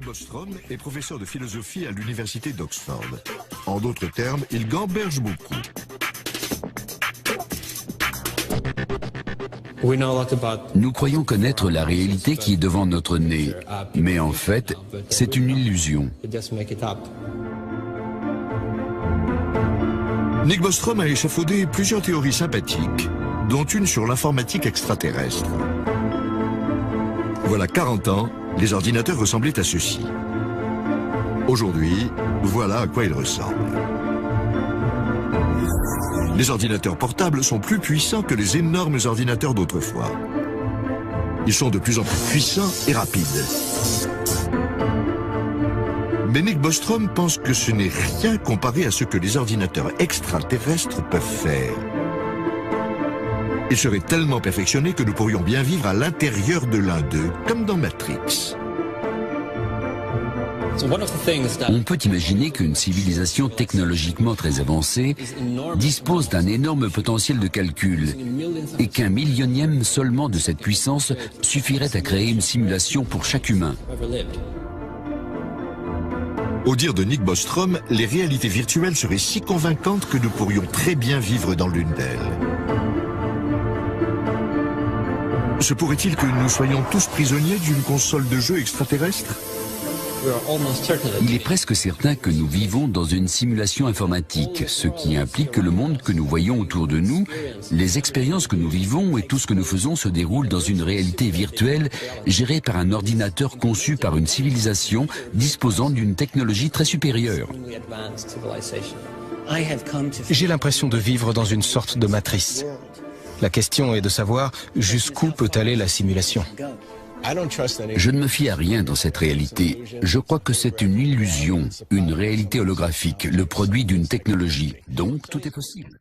Bostrom est professeur de philosophie à l'université d'Oxford. En d'autres termes, il gamberge beaucoup. Nous croyons connaître la réalité qui est devant notre nez, mais en fait, c'est une illusion. Nick Bostrom a échafaudé plusieurs théories sympathiques, dont une sur l'informatique extraterrestre. Voilà 40 ans, les ordinateurs ressemblaient à ceci. Aujourd'hui, voilà à quoi ils ressemblent. Les ordinateurs portables sont plus puissants que les énormes ordinateurs d'autrefois. Ils sont de plus en plus puissants et rapides. Mais Nick Bostrom pense que ce n'est rien comparé à ce que les ordinateurs extraterrestres peuvent faire. Ils seraient tellement perfectionnés que nous pourrions bien vivre à l'intérieur de l'un d'eux, comme dans Matrix. On peut imaginer qu'une civilisation technologiquement très avancée dispose d'un énorme potentiel de calcul et qu'un millionième seulement de cette puissance suffirait à créer une simulation pour chaque humain. Au dire de Nick Bostrom, les réalités virtuelles seraient si convaincantes que nous pourrions très bien vivre dans l'une d'elles. Se pourrait-il que nous soyons tous prisonniers d'une console de jeu extraterrestre ? Il est presque certain que nous vivons dans une simulation informatique, ce qui implique que le monde que nous voyons autour de nous, les expériences que nous vivons et tout ce que nous faisons se déroulent dans une réalité virtuelle gérée par un ordinateur conçu par une civilisation disposant d'une technologie très supérieure. J'ai l'impression de vivre dans une sorte de matrice. La question est de savoir jusqu'où peut aller la simulation. Je ne me fie à rien dans cette réalité. Je crois que c'est une illusion, une réalité holographique, le produit d'une technologie. Donc, tout est possible.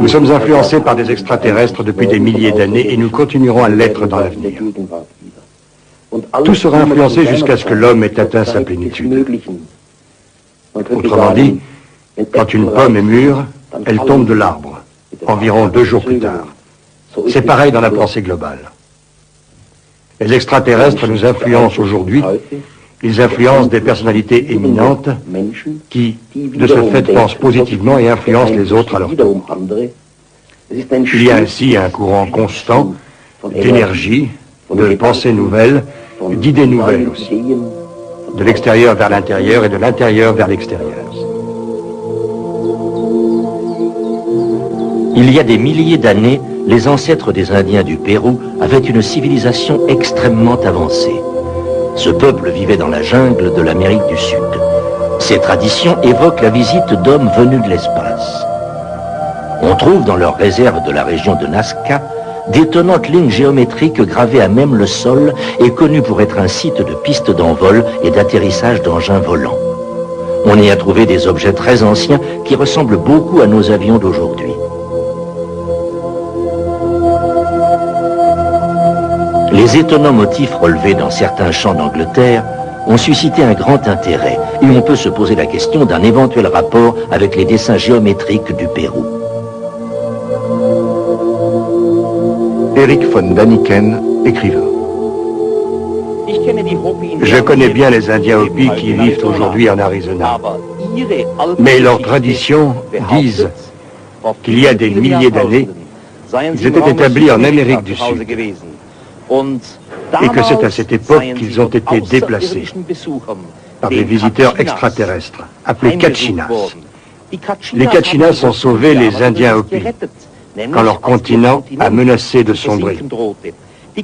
Nous sommes influencés par des extraterrestres depuis des milliers d'années et nous continuerons à l'être dans l'avenir. Tout sera influencé jusqu'à ce que l'homme ait atteint sa plénitude. Autrement dit, quand une pomme est mûre, elle tombe de l'arbre, environ 2 jours plus tard. C'est pareil dans la pensée globale. Les extraterrestres nous influencent aujourd'hui. Ils influencent des personnalités éminentes qui, de ce fait, pensent positivement et influencent les autres à leur tour. Il y a ainsi un courant constant d'énergie, de pensées nouvelles, d'idées nouvelles aussi, de l'extérieur vers l'intérieur et de l'intérieur vers l'extérieur. Il y a des milliers d'années, les ancêtres des Indiens du Pérou avaient une civilisation extrêmement avancée. Ce peuple vivait dans la jungle de l'Amérique du Sud. Ces traditions évoquent la visite d'hommes venus de l'espace. On trouve dans leurs réserves de la région de Nazca d'étonnantes lignes géométriques gravées à même le sol et connues pour être un site de pistes d'envol et d'atterrissage d'engins volants. On y a trouvé des objets très anciens qui ressemblent beaucoup à nos avions d'aujourd'hui. Les étonnants motifs relevés dans certains champs d'Angleterre ont suscité un grand intérêt et on peut se poser la question d'un éventuel rapport avec les dessins géométriques du Pérou. Erich von Daniken, écrivain. Je connais bien les Indiens Hopi qui vivent aujourd'hui en Arizona. Mais leurs traditions disent qu'il y a des milliers d'années, ils étaient établis en Amérique du Sud. Et que c'est à cette époque qu'ils ont été déplacés par des visiteurs extraterrestres, appelés Kachinas. Les Kachinas ont sauvé les Indiens Hopi quand leur continent a menacé de sombrer.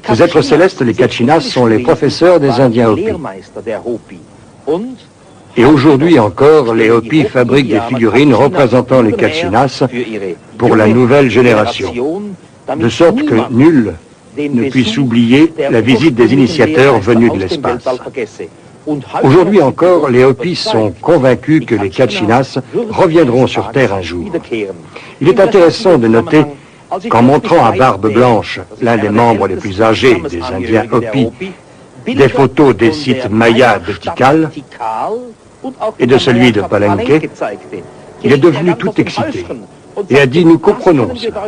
Ces êtres célestes, les Kachinas, sont les professeurs des Indiens Hopi. Et aujourd'hui encore, les Hopi fabriquent des figurines représentant les Kachinas pour la nouvelle génération, de sorte que nul ne puisse oublier la visite des initiateurs venus de l'espace. Aujourd'hui encore, les Hopis sont convaincus que les Kachinas reviendront sur Terre un jour. Il est intéressant de noter qu'en montrant à barbe blanche l'un des membres les plus âgés des Indiens Hopi des photos des sites mayas de Tikal et de celui de Palenque, il est devenu tout excité et a dit « Nous comprenons cela.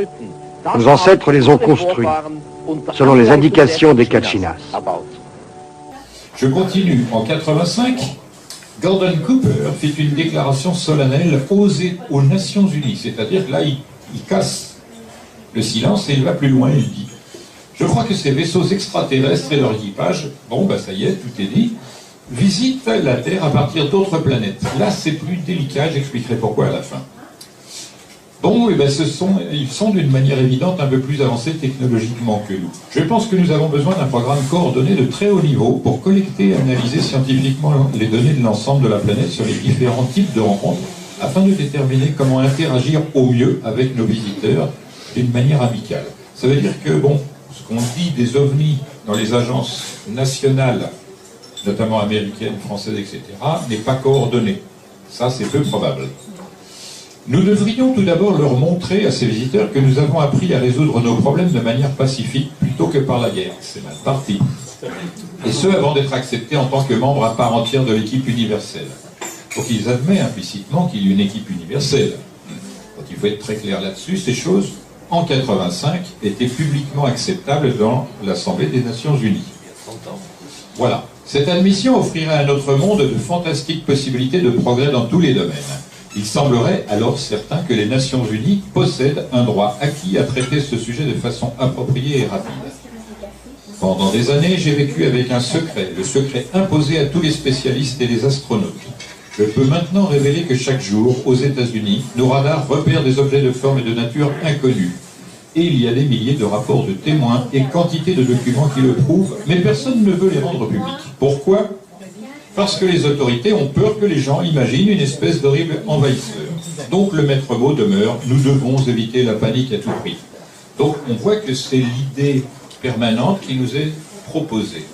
Nos ancêtres les ont construits selon les indications des Kachinas. » Je continue. En 85, Gordon Cooper fait une déclaration solennelle aux Nations Unies. C'est-à-dire que là, il casse le silence et il va plus loin. Il dit « Je crois que ces vaisseaux extraterrestres et leur équipage, bon, bah ça y est, tout est dit, visitent la Terre à partir d'autres planètes. Là, c'est plus délicat, j'expliquerai pourquoi à la fin. Bon, et ben ils sont d'une manière évidente un peu plus avancés technologiquement que nous. Je pense que nous avons besoin d'un programme coordonné de très haut niveau pour collecter et analyser scientifiquement les données de l'ensemble de la planète sur les différents types de rencontres afin de déterminer comment interagir au mieux avec nos visiteurs d'une manière amicale. Ça veut dire que, bon, ce qu'on dit des ovnis dans les agences nationales, notamment américaines, françaises, etc., n'est pas coordonné. Ça, c'est peu probable. Nous devrions tout d'abord leur montrer à ces visiteurs que nous avons appris à résoudre nos problèmes de manière pacifique plutôt que par la guerre. C'est mal parti. Et ce, avant d'être acceptés en tant que membres à part entière de l'équipe universelle. Donc ils admettent implicitement qu'il y a une équipe universelle. Donc il faut être très clair là-dessus. Ces choses, en 85, étaient publiquement acceptables dans l'Assemblée des Nations Unies. Voilà. Cette admission offrirait à notre monde de fantastiques possibilités de progrès dans tous les domaines. Il semblerait alors certain que les Nations Unies possèdent un droit acquis à traiter ce sujet de façon appropriée et rapide. Pendant des années, j'ai vécu avec un secret, le secret imposé à tous les spécialistes et les astronautes. Je peux maintenant révéler que chaque jour, aux États-Unis, nos radars repèrent des objets de forme et de nature inconnus. Et il y a des milliers de rapports de témoins et quantité de documents qui le prouvent, mais personne ne veut les rendre publics. Pourquoi ? Parce que les autorités ont peur que les gens imaginent une espèce d'horrible envahisseur. Donc le maître mot demeure, nous devons éviter la panique à tout prix. Donc on voit que c'est l'idée permanente qui nous est proposée.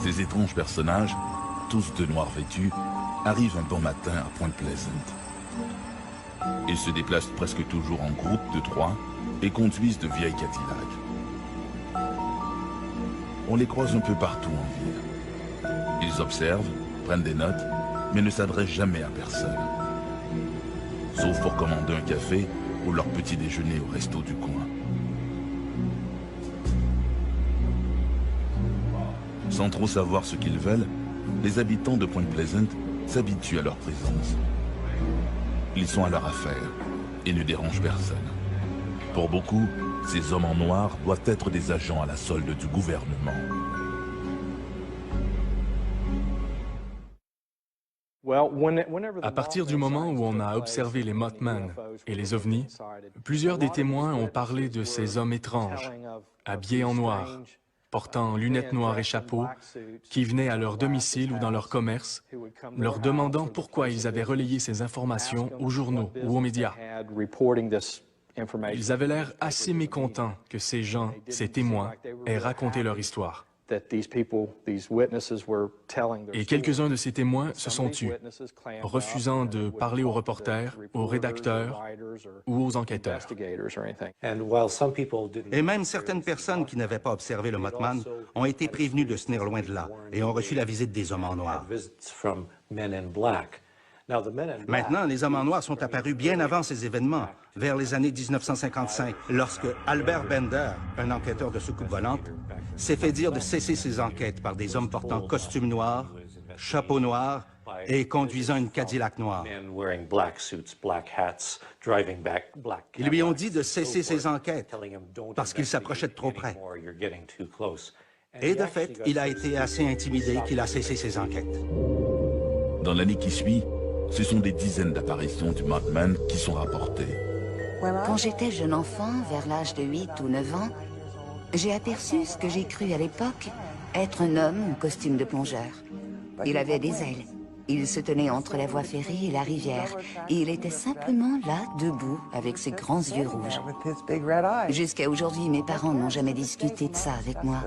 Ces étranges personnages, tous de noir vêtus, arrivent un bon matin à Point Pleasant. Ils se déplacent presque toujours en groupe de 3 et conduisent de vieilles Cadillacs. On les croise un peu partout en ville. Ils observent, prennent des notes, mais ne s'adressent jamais à personne. Sauf pour commander un café ou leur petit déjeuner au resto du coin. Sans trop savoir ce qu'ils veulent, les habitants de Point Pleasant s'habituent à leur présence. Ils sont à leur affaire et ne dérangent personne. Pour beaucoup, ces hommes en noir doivent être des agents à la solde du gouvernement. À partir du moment où on a observé les Mothman et les ovnis, plusieurs des témoins ont parlé de ces hommes étranges, habillés en noir, portant lunettes noires et chapeaux, qui venaient à leur domicile ou dans leur commerce, leur demandant pourquoi ils avaient relayé ces informations aux journaux ou aux médias. Ils avaient l'air assez mécontents que ces gens, ces témoins, aient raconté leur histoire. Et quelques-uns de ces témoins se sont tus, refusant de parler aux reporters, aux rédacteurs ou aux enquêteurs. Et même certaines personnes qui n'avaient pas observé le Mothman ont été prévenues de se tenir loin de là et ont reçu la visite des hommes en noir. Maintenant, les hommes en noir sont apparus bien avant ces événements, vers les années 1955, lorsque Albert Bender, un enquêteur de soucoupe volante, s'est fait dire de cesser ses enquêtes par des hommes portant costume noir, chapeau noir et conduisant une Cadillac noire. Ils lui ont dit de cesser ses enquêtes parce qu'il s'approchait de trop près. Et de fait, il a été assez intimidé qu'il a cessé ses enquêtes. Dans l'année qui suit, ce sont des dizaines d'apparitions du Mothman qui sont rapportées. Quand j'étais jeune enfant, vers l'âge de 8 ou 9 ans, j'ai aperçu ce que j'ai cru à l'époque être un homme en costume de plongeur. Il avait des ailes. Il se tenait entre la voie ferrée et la rivière, et il était simplement là, debout, avec ses grands yeux rouges. Jusqu'à aujourd'hui, mes parents n'ont jamais discuté de ça avec moi.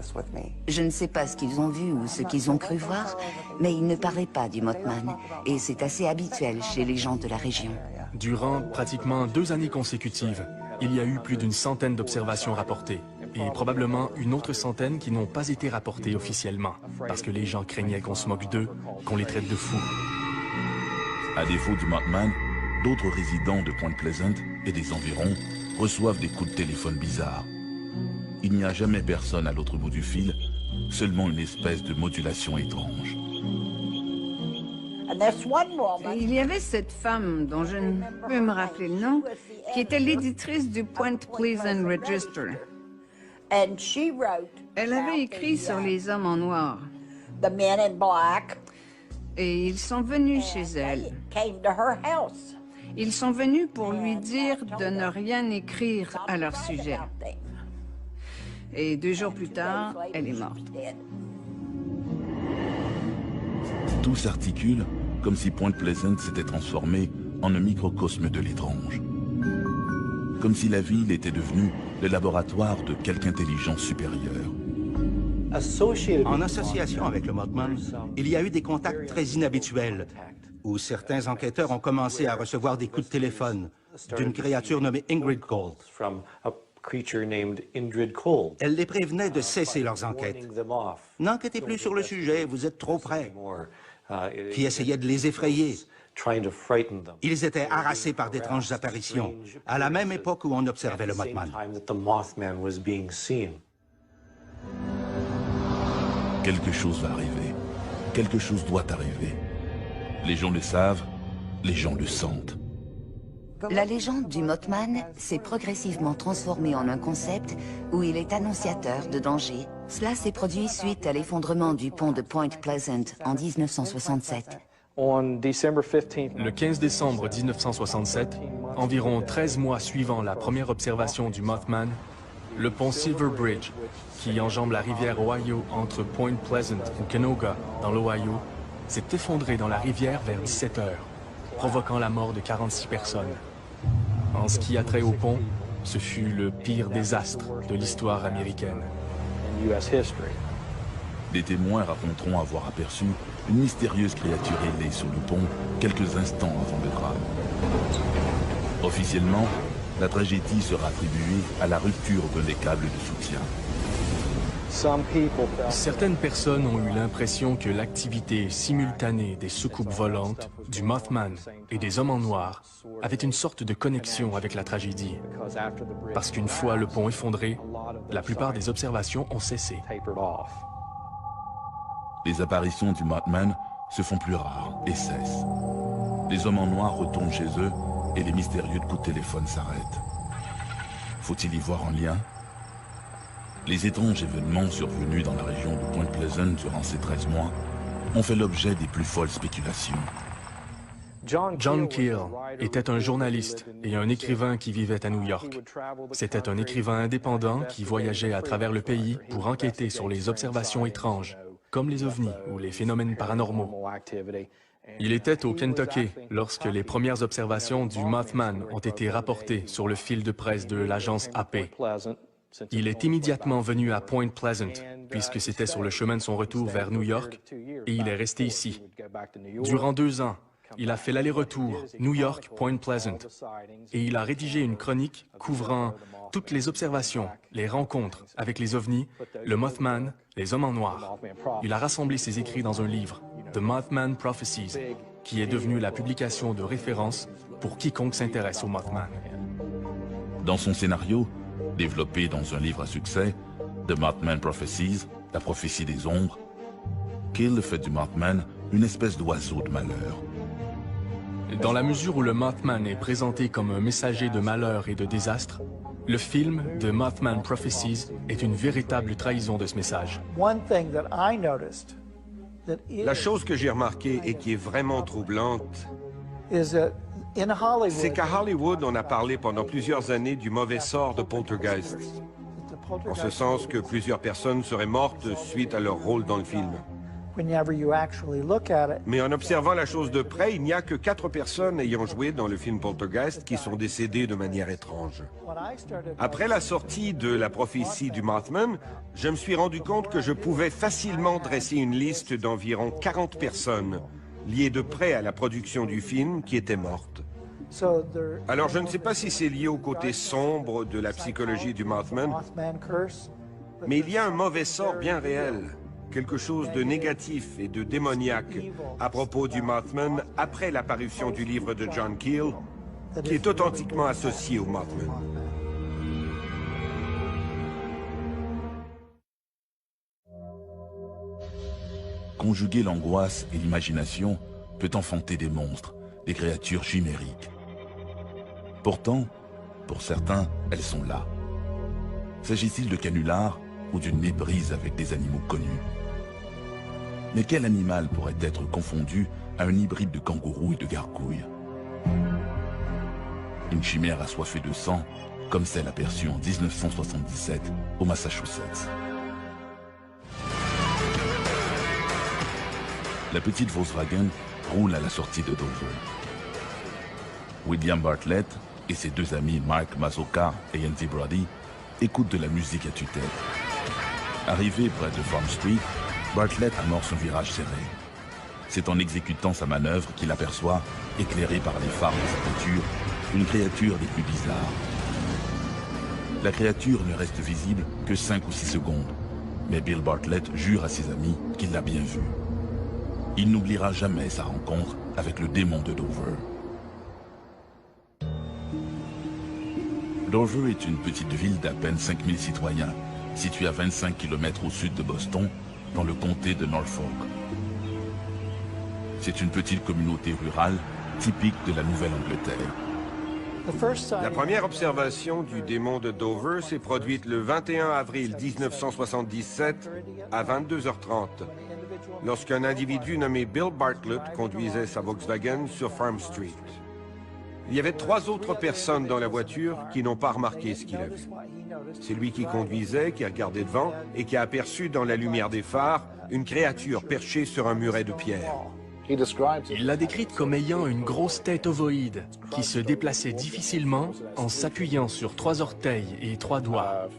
Je ne sais pas ce qu'ils ont vu ou ce qu'ils ont cru voir, mais ils ne parlaient pas du Mothman, et c'est assez habituel chez les gens de la région. Durant pratiquement 2 années consécutives, il y a eu plus d'une centaine d'observations rapportées, et probablement une autre centaine qui n'ont pas été rapportées officiellement, parce que les gens craignaient qu'on se moque d'eux, qu'on les traite de fous. À défaut du Mothman, d'autres résidents de Point Pleasant et des environs reçoivent des coups de téléphone bizarres. Il n'y a jamais personne à l'autre bout du fil, seulement une espèce de modulation étrange. Il y avait cette femme, dont je ne peux me rappeler le nom, qui était l'éditrice du Point Pleasant Register. Elle avait écrit sur les hommes en noir. Et ils sont venus chez elle. Ils sont venus pour lui dire de ne rien écrire à leur sujet. Et 2 jours plus tard, elle est morte. Tout s'articule comme si Point Pleasant s'était transformé en un microcosme de l'étrange. Comme si la ville était devenue le laboratoire de quelque intelligence supérieure. En association avec le Mothman, il y a eu des contacts très inhabituels, où certains enquêteurs ont commencé à recevoir des coups de téléphone d'une créature nommée Ingrid Cold. Elle les prévenait de cesser leurs enquêtes. N'enquêtez plus sur le sujet, vous êtes trop près. Qui essayait de les effrayer. Ils étaient harassés par d'étranges apparitions, à la même époque où on observait le Mothman. Quelque chose va arriver. Quelque chose doit arriver. Les gens le savent, les gens le sentent. La légende du Mothman s'est progressivement transformée en un concept où il est annonciateur de danger. Cela s'est produit suite à l'effondrement du pont de Point Pleasant en 1967. Le 15 décembre 1967, environ 13 mois suivant la première observation du Mothman, le pont Silver Bridge, qui enjambe la rivière Ohio entre Point Pleasant ou Canoga, dans l'Ohio, s'est effondré dans la rivière vers 17 heures, provoquant la mort de 46 personnes. En ce qui a trait au pont, ce fut le pire désastre de l'histoire américaine. Des témoins raconteront avoir aperçu une mystérieuse créature ailée sur le pont quelques instants avant le drame. Officiellement, la tragédie sera attribuée à la rupture d'un des câbles de soutien. Certaines personnes ont eu l'impression que l'activité simultanée des soucoupes volantes, du Mothman et des hommes en noir avait une sorte de connexion avec la tragédie. Parce qu'une fois le pont effondré, la plupart des observations ont cessé. Les apparitions du Mothman se font plus rares et cessent. Les hommes en noir retournent chez eux et les mystérieux coups de téléphone s'arrêtent. Faut-il y voir un lien? Les étranges événements survenus dans la région de Point Pleasant durant ces 13 mois ont fait l'objet des plus folles spéculations. John Keel était un journaliste et un écrivain qui vivait à New York. C'était un écrivain indépendant qui voyageait à travers le pays pour enquêter sur les observations étranges, comme les ovnis ou les phénomènes paranormaux. Il était au Kentucky lorsque les premières observations du Mothman ont été rapportées sur le fil de presse de l'agence AP. Il est immédiatement venu à Point Pleasant, puisque c'était sur le chemin de son retour vers New York, et il est resté ici. Durant 2 ans, il a fait l'aller-retour New York-Point Pleasant, et il a rédigé une chronique couvrant toutes les observations, les rencontres avec les ovnis, le Mothman, les hommes en noir. Il a rassemblé ses écrits dans un livre, The Mothman Prophecies, qui est devenu la publication de référence pour quiconque s'intéresse au Mothman. Dans son scénario, développé dans un livre à succès, The Mothman Prophecies, la prophétie des ombres, Keel fait du Mothman une espèce d'oiseau de malheur. Dans la mesure où le Mothman est présenté comme un messager de malheur et de désastre, le film The Mothman Prophecies est une véritable trahison de ce message. La chose que j'ai remarquée et qui est vraiment troublante, c'est qu'à Hollywood, on a parlé pendant plusieurs années du mauvais sort de Poltergeist, en ce sens que plusieurs personnes seraient mortes suite à leur rôle dans le film. Mais en observant la chose de près, il n'y a que 4 personnes ayant joué dans le film Poltergeist qui sont décédées de manière étrange. Après la sortie de la prophétie du Mothman, je me suis rendu compte que je pouvais facilement dresser une liste d'environ 40 personnes liées de près à la production du film qui étaient mortes. Alors je ne sais pas si c'est lié au côté sombre de la psychologie du Mothman, mais il y a un mauvais sort bien réel. Quelque chose de négatif et de démoniaque à propos du Mothman après la parution du livre de John Keel, qui est authentiquement associé au Mothman. Conjuguer l'angoisse et l'imagination peut enfanter des monstres, des créatures chimériques. Pourtant, pour certains, elles sont là. S'agit-il de canulars ou d'une méprise avec des animaux connus? Mais quel animal pourrait être confondu à un hybride de kangourou et de gargouille? Une chimère assoiffée de sang, comme celle aperçue en 1977 au Massachusetts. La petite Volkswagen roule à la sortie de Dover. William Bartlett et ses 2 amis Mark Mazurka et Andy Brody écoutent de la musique à tue-tête. Arrivé près de Farm Street, Bartlett amorce un virage serré. C'est en exécutant sa manœuvre qu'il aperçoit, éclairé par les phares de sa voiture, une créature des plus bizarres. La créature ne reste visible que 5 ou 6 secondes, mais Bill Bartlett jure à ses amis qu'il l'a bien vue. Il n'oubliera jamais sa rencontre avec le démon de Dover. Dover est une petite ville d'à peine 5000 citoyens, située à 25 km au sud de Boston, dans le comté de Norfolk. C'est une petite communauté rurale typique de la Nouvelle-Angleterre. La première observation du démon de Dover s'est produite le 21 avril 1977 à 22h30, lorsqu'un individu nommé Bill Bartlett conduisait sa Volkswagen sur Farm Street. Il y avait 3 autres personnes dans la voiture qui n'ont pas remarqué ce qu'il a vu. C'est lui qui conduisait, qui regardait devant et qui a aperçu dans la lumière des phares une créature perchée sur un muret de pierre. Il l'a décrite comme ayant une grosse tête ovoïde qui se déplaçait difficilement en s'appuyant sur 3 orteils et 3 doigts.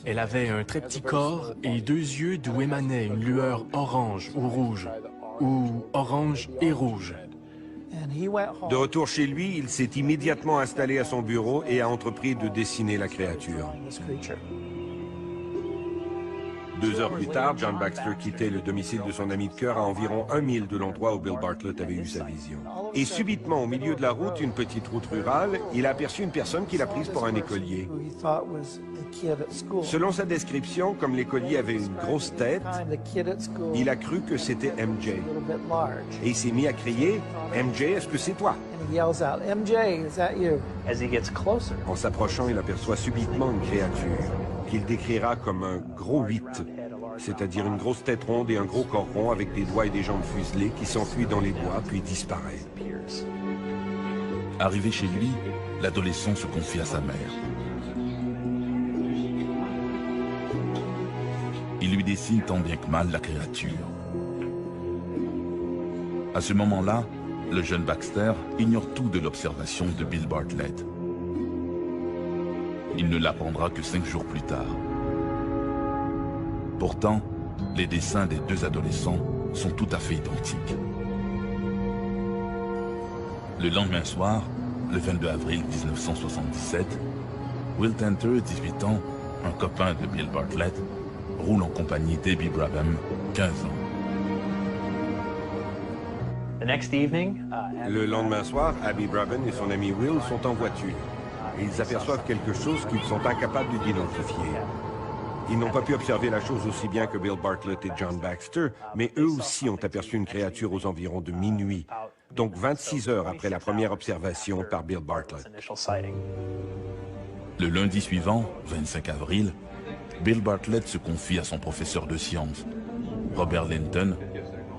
Elle avait un très petit corps et 2 yeux d'où émanait une lueur orange ou rouge, ou orange et rouge. De retour chez lui, il s'est immédiatement installé à son bureau et a entrepris de dessiner la créature. 2 heures plus tard, John Baxter quittait le domicile de son ami de cœur à environ 1 mile de l'endroit où Bill Bartlett avait eu sa vision. Et subitement, au milieu de la route, une petite route rurale, il a aperçu une personne qu'il a prise pour un écolier. Selon sa description, comme l'écolier avait une grosse tête, il a cru que c'était MJ. Et il s'est mis à crier « MJ, est-ce que c'est toi ?» En s'approchant, il aperçoit subitement une créature qu'il décrira comme un gros 8, c'est-à-dire une grosse tête ronde et un gros corps rond avec des doigts et des jambes fuselées qui s'enfuit dans les bois puis disparaît. Arrivé chez lui, l'adolescent se confie à sa mère. Il lui dessine tant bien que mal la créature. À ce moment-là, le jeune Baxter ignore tout de l'observation de Bill Bartlett. Il ne l'apprendra que 5 jours plus tard. Pourtant, les dessins des 2 adolescents sont tout à fait identiques. Le lendemain soir, le 22 avril 1977, Will Tanter, 18 ans, un copain de Bill Bartlett, roule en compagnie d'Abby Brabham, 15 ans. Le lendemain soir, Abby Brabham et son ami Will sont en voiture. Et ils aperçoivent quelque chose qu'ils sont incapables d'identifier. Ils n'ont pas pu observer la chose aussi bien que Bill Bartlett et John Baxter, mais eux aussi ont aperçu une créature aux environs de minuit, donc 26 heures après la première observation par Bill Bartlett. Le lundi suivant, 25 avril, Bill Bartlett se confie à son professeur de sciences, Robert Linton,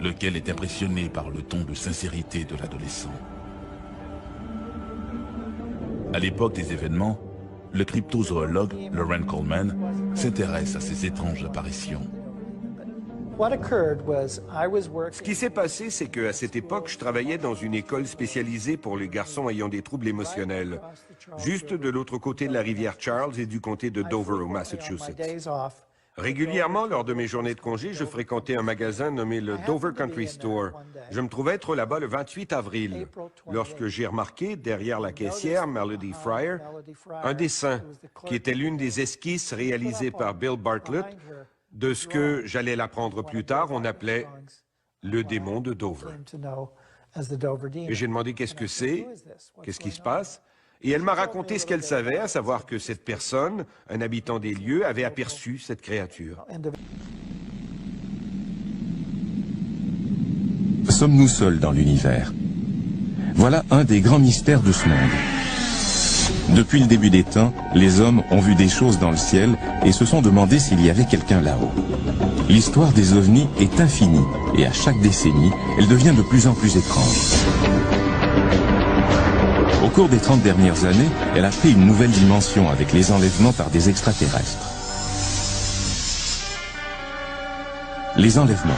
lequel est impressionné par le ton de sincérité de l'adolescent. À l'époque des événements, le cryptozoologue Loren Coleman s'intéresse à ces étranges apparitions. Ce qui s'est passé, c'est qu'à cette époque, je travaillais dans une école spécialisée pour les garçons ayant des troubles émotionnels, juste de l'autre côté de la rivière Charles et du comté de Dover au Massachusetts. Régulièrement, lors de mes journées de congé, je fréquentais un magasin nommé le Dover Country Store. Je me trouvais être là-bas le 28 avril, lorsque j'ai remarqué, derrière la caissière, Melody Fryer, un dessin qui était l'une des esquisses réalisées par Bill Bartlett de ce que, j'allais l'apprendre plus tard, on appelait le démon de Dover. Et j'ai demandé qu'est-ce que c'est, qu'est-ce qui se passe. Et elle m'a raconté ce qu'elle savait, à savoir que cette personne, un habitant des lieux, avait aperçu cette créature. Sommes-nous seuls dans l'univers? Voilà un des grands mystères de ce monde. Depuis le début des temps, les hommes ont vu des choses dans le ciel et se sont demandé s'il y avait quelqu'un là-haut. L'histoire des ovnis est infinie et à chaque décennie, elle devient de plus en plus étrange. Au cours des 30 dernières années, elle a pris une nouvelle dimension avec les enlèvements par des extraterrestres. Les enlèvements.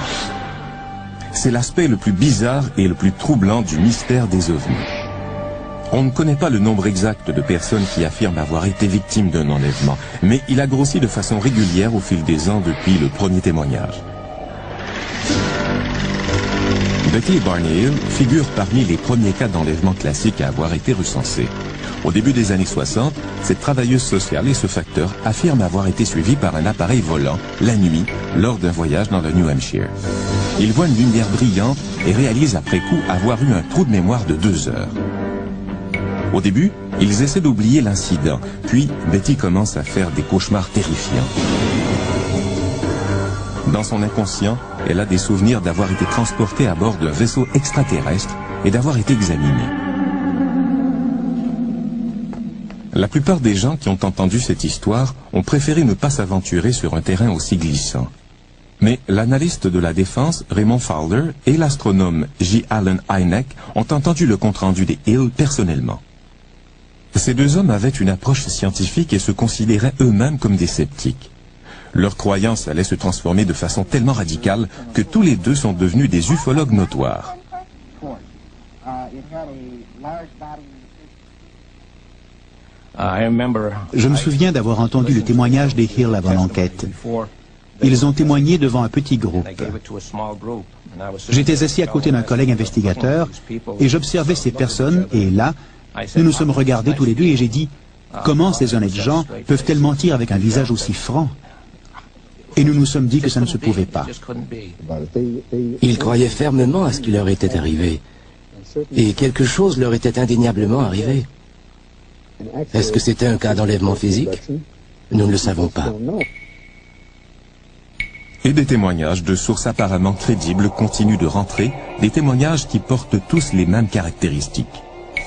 C'est l'aspect le plus bizarre et le plus troublant du mystère des ovnis. On ne connaît pas le nombre exact de personnes qui affirment avoir été victimes d'un enlèvement, mais il a grossi de façon régulière au fil des ans depuis le premier témoignage. Betty Barney Hill figure parmi les premiers cas d'enlèvement classiques à avoir été recensés. Au début des années 60, cette travailleuse sociale et ce facteur affirment avoir été suivis par un appareil volant, la nuit, lors d'un voyage dans le New Hampshire. Il voit une lumière brillante et réalise après coup avoir eu un trou de mémoire de 2 heures. Au début, ils essaient d'oublier l'incident, puis Betty commence à faire des cauchemars terrifiants. Dans son inconscient, elle a des souvenirs d'avoir été transportée à bord d'un vaisseau extraterrestre et d'avoir été examinée. La plupart des gens qui ont entendu cette histoire ont préféré ne pas s'aventurer sur un terrain aussi glissant. Mais l'analyste de la défense, Raymond Fowler, et l'astronome J. Allen Hynek ont entendu le compte-rendu des Hill personnellement. Ces 2 hommes avaient une approche scientifique et se considéraient eux-mêmes comme des sceptiques. Leur croyance allait se transformer de façon tellement radicale que tous les 2 sont devenus des ufologues notoires. Je me souviens d'avoir entendu le témoignage des Hill avant l'enquête. Ils ont témoigné devant un petit groupe. J'étais assis à côté d'un collègue investigateur et j'observais ces personnes et là, nous nous sommes regardés tous les deux et j'ai dit « Comment ces honnêtes gens peuvent-elles mentir avec un visage aussi franc ?» Et nous nous sommes dit que ça ne se pouvait pas. Ils croyaient fermement à ce qui leur était arrivé. Et quelque chose leur était indéniablement arrivé. Est-ce que c'était un cas d'enlèvement physique? Nous ne le savons pas. Et des témoignages de sources apparemment crédibles continuent de rentrer, des témoignages qui portent tous les mêmes caractéristiques.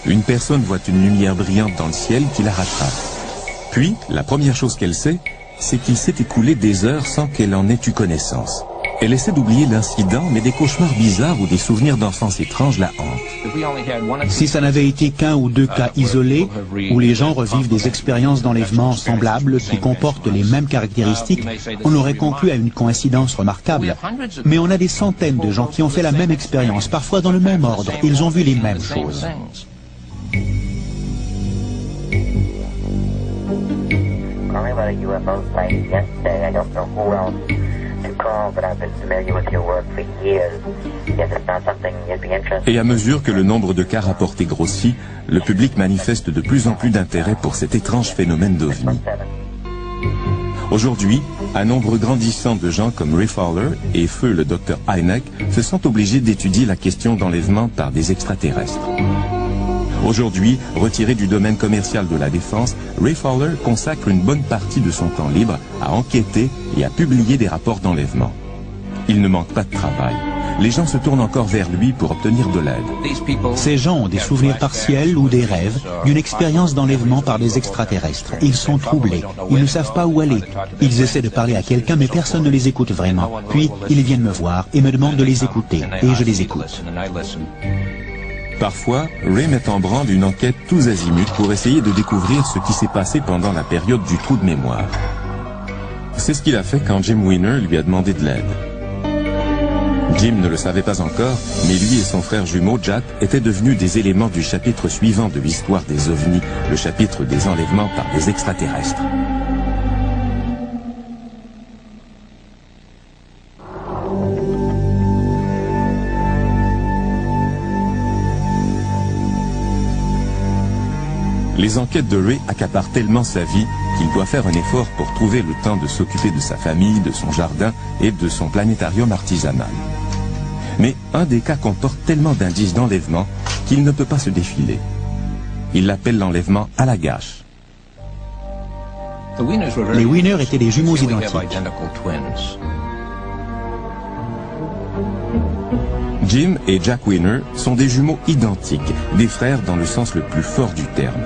Une personne voit une lumière brillante dans le ciel qui la rattrape. Puis, la première chose qu'elle sait, c'est qu'il s'est écoulé des heures sans qu'elle en ait eu connaissance. Elle essaie d'oublier l'incident, mais des cauchemars bizarres ou des souvenirs d'enfance étranges la hantent. Si ça n'avait été qu'un ou deux cas isolés, où les gens revivent des expériences d'enlèvement semblables qui comportent les mêmes caractéristiques, on aurait conclu à une coïncidence remarquable. Mais on a des centaines de gens qui ont fait la même expérience, parfois dans le même ordre. Ils ont vu les mêmes choses. Et à mesure que le nombre de cas rapportés grossit, le public manifeste de plus en plus d'intérêt pour cet étrange phénomène d'OVNI. Aujourd'hui, un nombre grandissant de gens comme Ray Fowler et feu le Dr Hynek se sont obligés d'étudier la question d'enlèvement par des extraterrestres. Aujourd'hui, retiré du domaine commercial de la défense, Ray Fowler consacre une bonne partie de son temps libre à enquêter et à publier des rapports d'enlèvement. Il ne manque pas de travail. Les gens se tournent encore vers lui pour obtenir de l'aide. Ces gens ont des souvenirs partiels ou des rêves d'une expérience d'enlèvement par des extraterrestres. Ils sont troublés. Ils ne savent pas où aller. Ils essaient de parler à quelqu'un, mais personne ne les écoute vraiment. Puis, ils viennent me voir et me demandent de les écouter. Et je les écoute. Parfois, Ray met en branle une enquête tous azimuts pour essayer de découvrir ce qui s'est passé pendant la période du trou de mémoire. C'est ce qu'il a fait quand Jim Weiner lui a demandé de l'aide. Jim ne le savait pas encore, mais lui et son frère jumeau Jack étaient devenus des éléments du chapitre suivant de l'histoire des OVNI, le chapitre des enlèvements par des extraterrestres. Les enquêtes de Ray accaparent tellement sa vie qu'il doit faire un effort pour trouver le temps de s'occuper de sa famille, de son jardin et de son planétarium artisanal. Mais un des cas comporte tellement d'indices d'enlèvement qu'il ne peut pas se défiler. Il l'appelle l'enlèvement à la gâche. Les Weiner étaient des jumeaux identiques. Jim et Jack Weiner sont des jumeaux identiques, des frères dans le sens le plus fort du terme.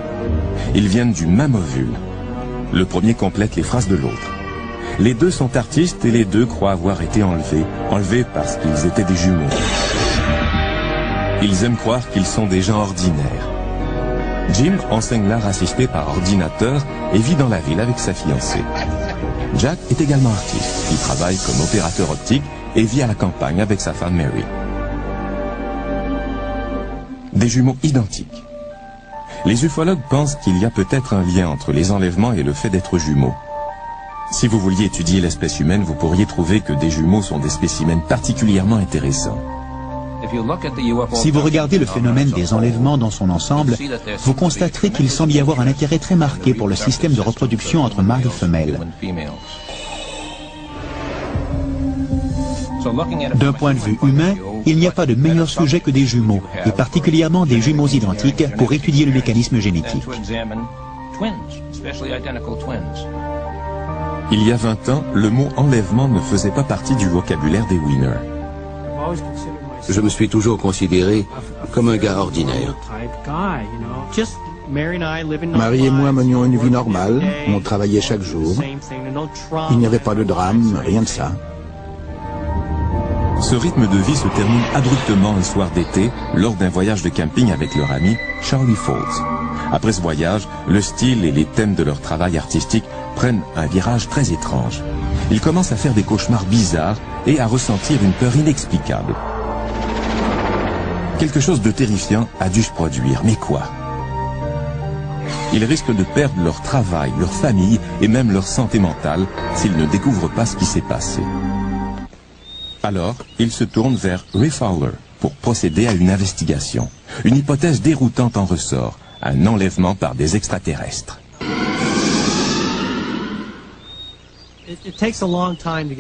Ils viennent du même ovule. Le premier complète les phrases de l'autre. Les deux sont artistes et les deux croient avoir été enlevés parce qu'ils étaient des jumeaux. Ils aiment croire qu'ils sont des gens ordinaires. Jim enseigne l'art assisté par ordinateur et vit dans la ville avec sa fiancée. Jack est également artiste. Il travaille comme opérateur optique et vit à la campagne avec sa femme Mary. Des jumeaux identiques. Les ufologues pensent qu'il y a peut-être un lien entre les enlèvements et le fait d'être jumeaux. Si vous vouliez étudier l'espèce humaine, vous pourriez trouver que des jumeaux sont des spécimens particulièrement intéressants. Si vous regardez le phénomène des enlèvements dans son ensemble, vous constaterez qu'il semble y avoir un intérêt très marqué pour le système de reproduction entre mâles et femelles. D'un point de vue humain, il n'y a pas de meilleur sujet que des jumeaux, et particulièrement des jumeaux identiques, pour étudier le mécanisme génétique. Il y a 20 ans, le mot enlèvement ne faisait pas partie du vocabulaire des Weiner. Je me suis toujours considéré comme un gars ordinaire. Marie et moi menions une vie normale, on travaillait chaque jour. Il n'y avait pas de drame, rien de ça. Ce rythme de vie se termine abruptement un soir d'été lors d'un voyage de camping avec leur ami Charlie Foltz. Après ce voyage, le style et les thèmes de leur travail artistique prennent un virage très étrange. Ils commencent à faire des cauchemars bizarres et à ressentir une peur inexplicable. Quelque chose de terrifiant a dû se produire, mais quoi? Ils risquent de perdre leur travail, leur famille et même leur santé mentale s'ils ne découvrent pas ce qui s'est passé. Alors, ils se tournent vers Ray Fowler pour procéder à une investigation. Une hypothèse déroutante en ressort, un enlèvement par des extraterrestres.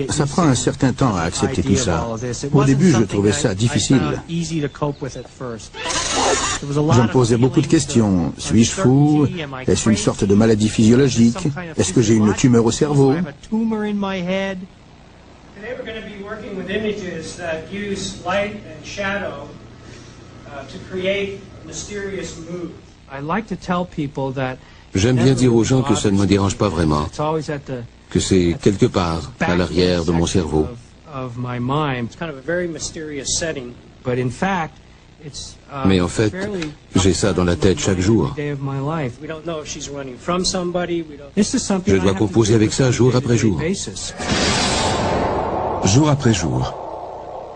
Ça prend un certain temps à accepter tout ça. Au début, je trouvais ça difficile. Je me posais beaucoup de questions. Suis-je fou? Est-ce une sorte de maladie physiologique? Est-ce que j'ai une tumeur au cerveau? J'aime bien dire aux gens que ça ne me dérange pas vraiment, que c'est quelque part à l'arrière de mon cerveau. Mais en fait, j'ai ça dans la tête chaque jour. Je dois composer avec ça jour après jour. Jour après jour.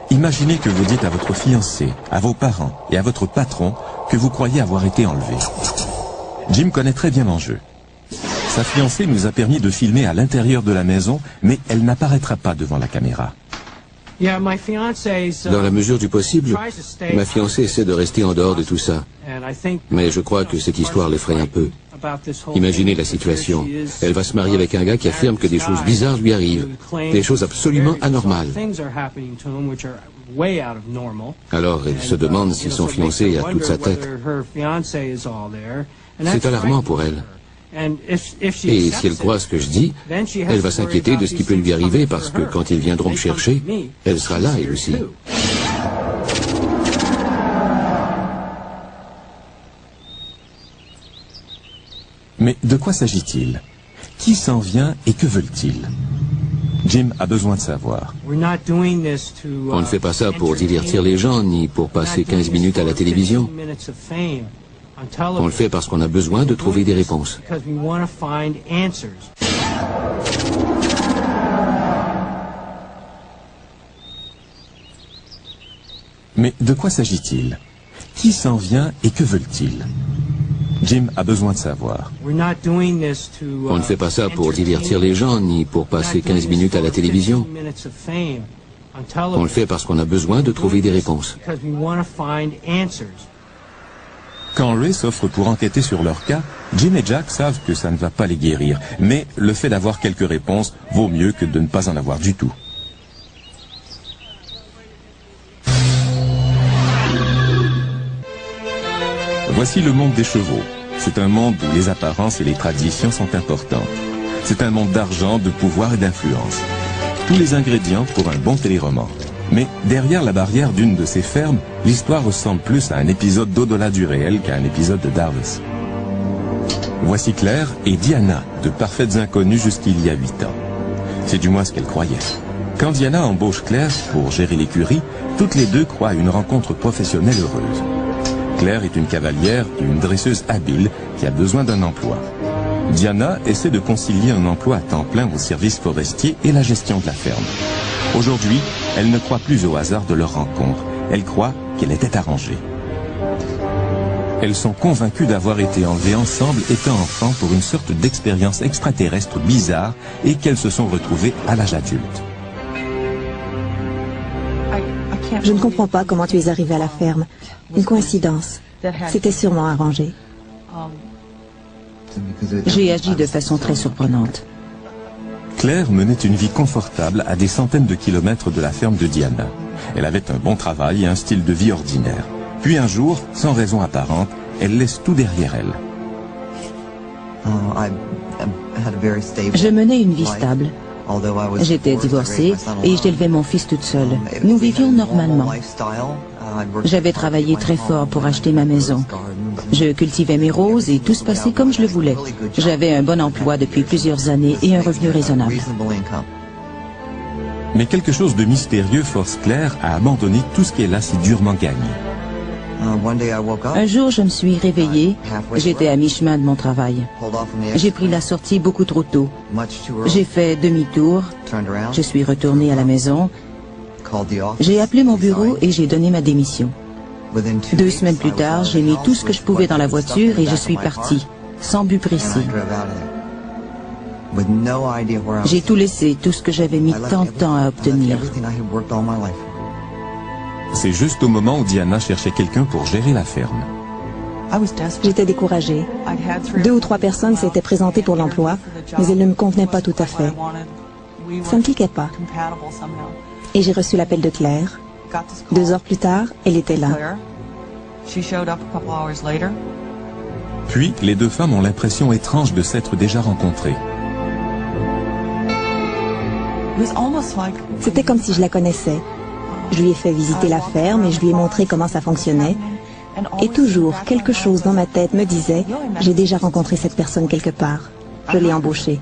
Imaginez que vous dites à votre fiancé, à vos parents et à votre patron que vous croyez avoir été enlevé. Jim connaît très bien l'enjeu. Sa fiancée nous a permis de filmer à l'intérieur de la maison, mais elle n'apparaîtra pas devant la caméra. Dans la mesure du possible, ma fiancée essaie de rester en dehors de tout ça. Mais je crois que cette histoire l'effraie un peu. Imaginez la situation. Elle va se marier avec un gars qui affirme que des choses bizarres lui arrivent. Des choses absolument anormales. Alors elle se demande si son fiancé a toute sa tête. C'est alarmant pour elle. Et si elle croit ce que je dis, elle va s'inquiéter de ce qui peut lui arriver parce que quand ils viendront me chercher, elle sera là elle aussi. Mais de quoi s'agit-il? Qui s'en vient et que veulent-ils? Jim a besoin de savoir. On ne fait pas ça pour divertir les gens, ni pour passer 15 minutes à la télévision. On le fait parce qu'on a besoin de trouver des réponses. Mais de quoi s'agit-il? Qui s'en vient et que veulent-ils? Jim a besoin de savoir. On ne fait pas ça pour divertir les gens, ni pour passer 15 minutes à la télévision. On le fait parce qu'on a besoin de trouver des réponses. Quand Ray s'offre pour enquêter sur leur cas, Jim et Jack savent que ça ne va pas les guérir. Mais le fait d'avoir quelques réponses vaut mieux que de ne pas en avoir du tout. Voici le monde des chevaux. C'est un monde où les apparences et les traditions sont importantes. C'est un monde d'argent, de pouvoir et d'influence. Tous les ingrédients pour un bon téléroman. Mais derrière la barrière d'une de ces fermes, l'histoire ressemble plus à un épisode d'au-delà du réel qu'à un épisode de Dallas. Voici Claire et Diana, de parfaites inconnues jusqu'il y a 8 ans. C'est du moins ce qu'elles croyaient. Quand Diana embauche Claire pour gérer l'écurie, toutes les deux croient à une rencontre professionnelle heureuse. Claire est une cavalière et une dresseuse habile qui a besoin d'un emploi. Diana essaie de concilier un emploi à temps plein au service forestier et la gestion de la ferme. Aujourd'hui, elle ne croit plus au hasard de leur rencontre. Elle croit qu'elle était arrangée. Elles sont convaincues d'avoir été enlevées ensemble étant enfants pour une sorte d'expérience extraterrestre bizarre et qu'elles se sont retrouvées à l'âge adulte. Je ne comprends pas comment tu es arrivé à la ferme. Une coïncidence. C'était sûrement arrangé. J'ai agi de façon très surprenante. Claire menait une vie confortable à des centaines de kilomètres de la ferme de Diana. Elle avait un bon travail et un style de vie ordinaire. Puis un jour, sans raison apparente, elle laisse tout derrière elle. Je menais une vie stable. J'étais divorcée et j'élevais mon fils toute seule. Nous vivions normalement. J'avais travaillé très fort pour acheter ma maison. Je cultivais mes roses et tout se passait comme je le voulais. J'avais un bon emploi depuis plusieurs années et un revenu raisonnable. Mais quelque chose de mystérieux force Claire à abandonner tout ce qu'elle a si durement gagné. Un jour, je me suis réveillée. J'étais à mi-chemin de mon travail. J'ai pris la sortie beaucoup trop tôt. J'ai fait demi-tour. Je suis retournée à la maison. J'ai appelé mon bureau et j'ai donné ma démission. 2 semaines plus tard, j'ai mis tout ce que je pouvais dans la voiture et je suis partie. sans but précis. J'ai tout laissé, tout ce que j'avais mis tant de temps à obtenir. C'est juste au moment où Diana cherchait quelqu'un pour gérer la ferme. J'étais découragée. 2 ou 3 personnes s'étaient présentées pour l'emploi, mais elles ne me convenaient pas tout à fait. Ça ne cliquait pas. Et j'ai reçu l'appel de Claire. 2 heures plus tard, elle était là. Puis, les deux femmes ont l'impression étrange de s'être déjà rencontrées. C'était comme si je la connaissais. Je lui ai fait visiter la ferme et je lui ai montré comment ça fonctionnait. Et toujours, quelque chose dans ma tête me disait « J'ai déjà rencontré cette personne quelque part. » Je l'ai embauchée.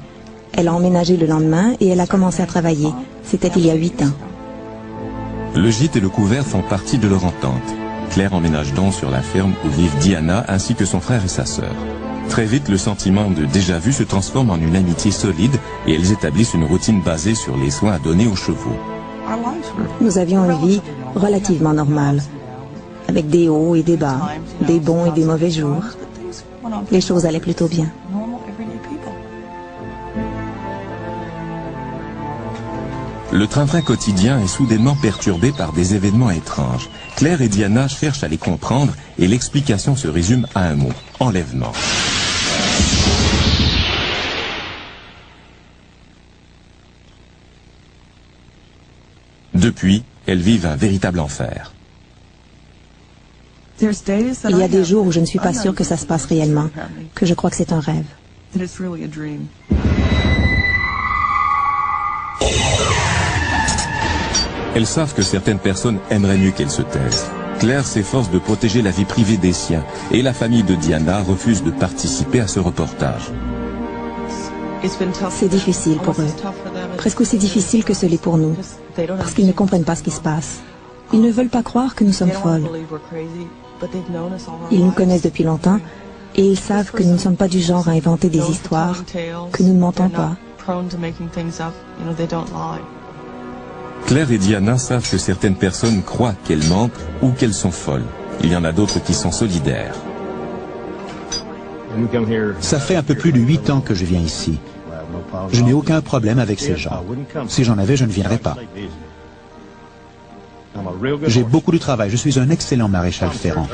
Elle a emménagé le lendemain et elle a commencé à travailler. C'était il y a 8 ans. Le gîte et le couvert font partie de leur entente. Claire emménage donc sur la ferme où vivent Diana ainsi que son frère et sa sœur. Très vite, le sentiment de déjà-vu se transforme en une amitié solide et elles établissent une routine basée sur les soins à donner aux chevaux. Nous avions une vie relativement normale, avec des hauts et des bas, des bons et des mauvais jours. Les choses allaient plutôt bien. Le train-train quotidien est soudainement perturbé par des événements étranges. Claire et Diana cherchent à les comprendre et l'explication se résume à un mot, enlèvement. Depuis, elles vivent un véritable enfer. Il y a des jours où je ne suis pas sûre que ça se passe réellement, que je crois que c'est un rêve. Elles savent que certaines personnes aimeraient mieux qu'elles se taisent. Claire s'efforce de protéger la vie privée des siens et la famille de Diana refuse de participer à ce reportage. C'est difficile pour eux, presque aussi difficile que ce l'est pour nous, parce qu'ils ne comprennent pas ce qui se passe. Ils ne veulent pas croire que nous sommes folles. Ils nous connaissent depuis longtemps et ils savent que nous ne sommes pas du genre à inventer des histoires, que nous ne mentons pas. Claire et Diana savent que certaines personnes croient qu'elles mentent ou qu'elles sont folles. Il y en a d'autres qui sont solidaires. Ça fait un peu plus de 8 ans que je viens ici. Je n'ai aucun problème avec ces gens. Si j'en avais, je ne viendrais pas. J'ai beaucoup de travail. Je suis un excellent maréchal ferrant.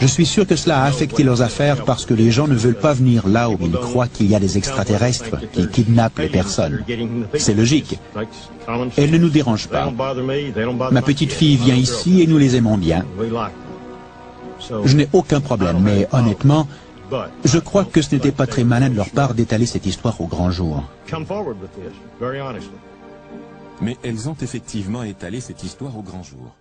Je suis sûr que cela a affecté leurs affaires parce que les gens ne veulent pas venir là où ils croient qu'il y a des extraterrestres qui kidnappent les personnes. C'est logique. Elles ne nous dérangent pas. Ma petite fille vient ici et nous les aimons bien. Je n'ai aucun problème, mais honnêtement, je crois que ce n'était pas très malin de leur part d'étaler cette histoire au grand jour. Mais elles ont effectivement étalé cette histoire au grand jour.